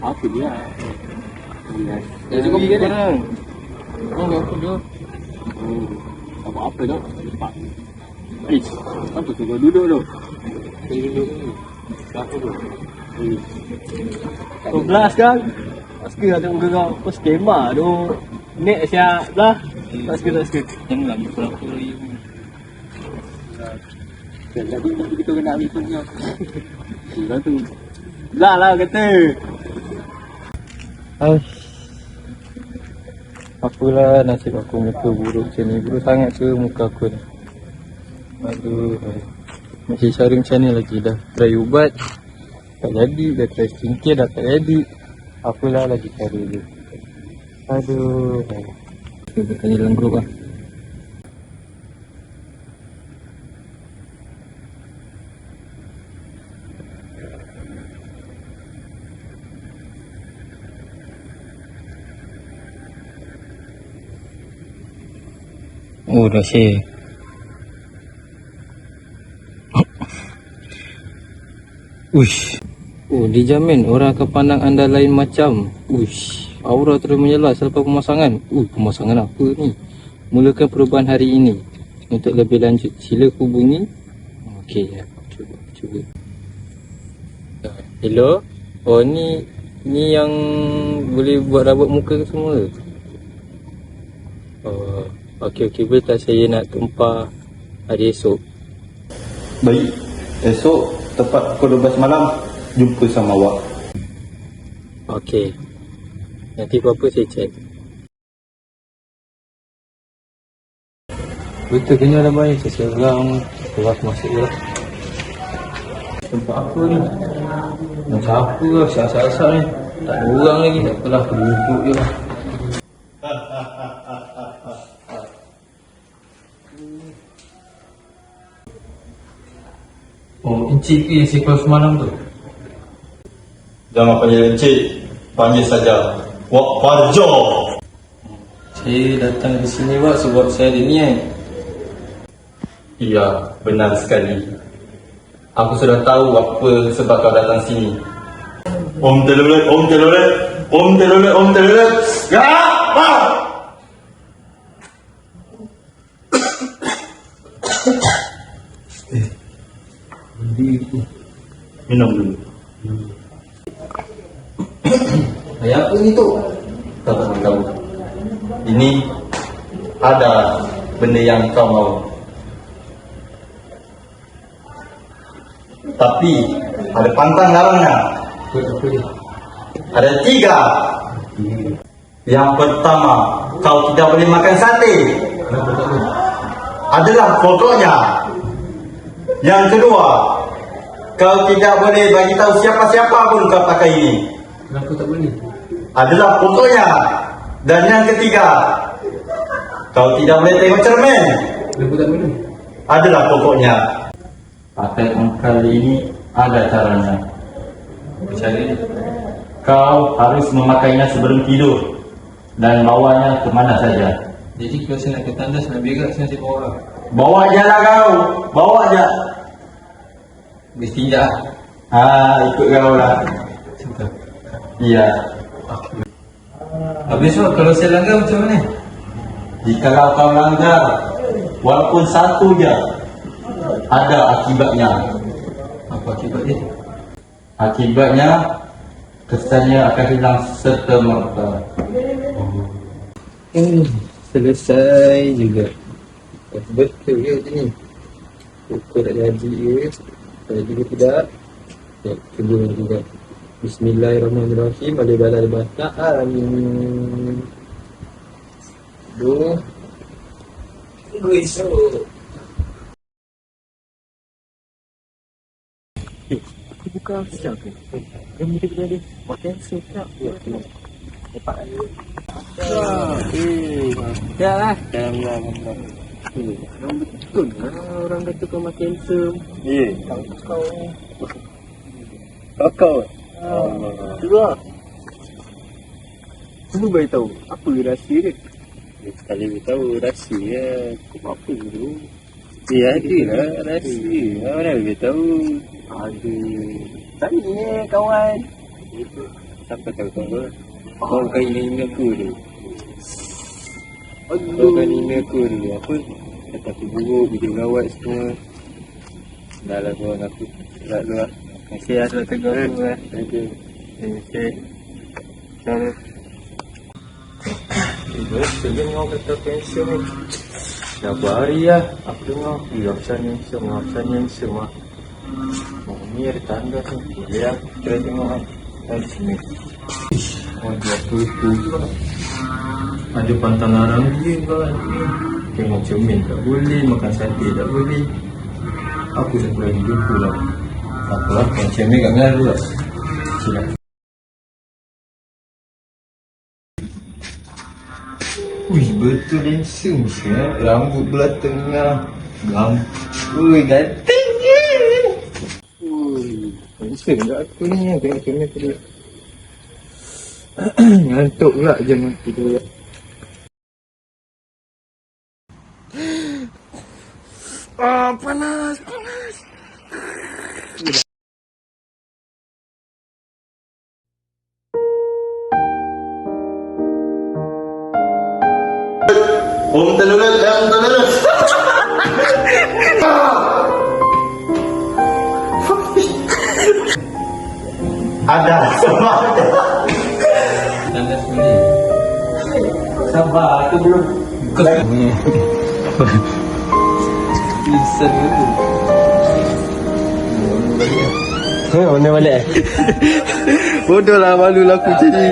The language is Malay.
Apa dia? Cukup dia ni. Oh, aku dia. Apa tu? Cepat. Apa tu? Kau duduk tu. Duduk. Apa tu? 12 kan? Paski ada orang apa skema tu. Nek siap lah. Tak sikit. Janganlah berapa lagi. Jadi kita kena ambil punya. Sudah tu. Lah kata. Apalah nasib aku muka buruk macam ni. Buruk sangat ke muka aku ni. Aduh. Masih cari macam ni lagi dah. Try ubat. Tak jadi. Dah try skincare dah tak jadi. Apalah lagi cari dia. Aduh. Kita tanya dalam grup lah. Oh, dah share. Uish. Oh, dijamin orang akan pandang anda lain macam. Uish. Aura terus menyala selepas pemasangan. Pemasangan apa ni? Mulakan perubahan hari ini. Untuk lebih lanjut, sila hubungi. Okey, ya. Cuba. Hello? Oh, ni yang boleh buat rabut muka ke semua ke? Oh. Okey, boleh tak saya nak tumpah hari esok? Baik, esok tepat pukul 12 malam jumpa sama awak. Okey. Nanti apa-apa saya cek. Betul kena dah baik, saya seorang keluar masuk je lah. Tempat apa ni? Macam apa lah, siap-siap ni. Tak ada orang lagi, tak apalah, aku duduk je lah. Oh, encik ke yang saya keluar semalam tu? Jangan panggil encik, panggil saja Wak Parjo. Saya datang di sini Wak sebab saya ada niat. Ya, benar sekali. Aku sudah tahu apa sebab kau datang sini. Om telolet. Ya! Minum dulu. Apa ni tu? Tak tahu. Ini ada benda yang kau mau. Tapi ada pantang larangnya. Apa dia? Ada 3. Yang pertama, kau tidak boleh makan sate. Kenapa tak boleh? Adalah pokoknya. Yang kedua, kau tidak boleh bagi tahu siapa-siapa pun kau pakai ini. Kenapa tak boleh? Adalah pokoknya. Dan yang ketiga, kau tidak boleh tengok cermin. Kenapa tak boleh? Adalah pokoknya. Pakai kali ini ada caranya. Cari. Kau harus memakainya sebelum tidur dan bawanya ke mana saja. Jadi kalau saya nak ke tandas, nak berak, saya nanti bawa orang. Bawa je lah kau. Bawa je. Bertindak. Ikut kau lah. Cinta. Iya. Habis tu kalau saya langgar macam mana? Jika kau langgar, walaupun satu je, ada akibatnya. Apa akibat dia? Akibatnya, kesannya akan hilang serta-merta. Selesai juga. Betul ke macam ni? Pukul tak jadi ke? Tak jadi ke tidak? Ya, tunggu juga. Bismillahirrahmanirrahim. Alif lam mim baca. Amin. Tunggu esok. Buka sejak ke? Dia mesti kena dia makan sejak. Cepat lah. Ya lah. Orang betul lah. Orang kata kau makan sem. Kau. Cuba. Cuba beritahu apa rahsia dia. Sekali beritahu rahsia. Kau buat apa dulu? Ada lah rahsia. Orang beritahu. Aduh. Tanya kawan. Siapa tahu apa. Kau kan ini aku tu. Kau Aduh. kan ini aku tu. Apa? Kata aku buruk, video gawat semua. Dah lah korang aku. Tak lu lah. Masih ada tegur aku lah. Okay. Okay. Sama. Sejak kau kata pension ni. Dah berhari lah. Aku dengar. Absen yang semua. Ni ada tanda tu. Boleh lah. Kita tengok lah. Dari sini. Oh dia tu. Ada pantang larang dia kan. Tengok cermin tak boleh. Makan sate tak boleh. Aku satu lagi jumpa lah. Apa lah. Macam ni kat ngaru lah. Sila. Wih, betul handsome siap. Rambut belah tengah. Ui, ganteng je. Ui, handsome tak aku ni. Tengok cermin tadi. Ngantuk pula jam tidur. Panas. Telulut. Ada sama. Tanda sendiri. Sabar, tu belum. Bisa dulu. Mana balik? Bodoh lah, malu lah aku jadi.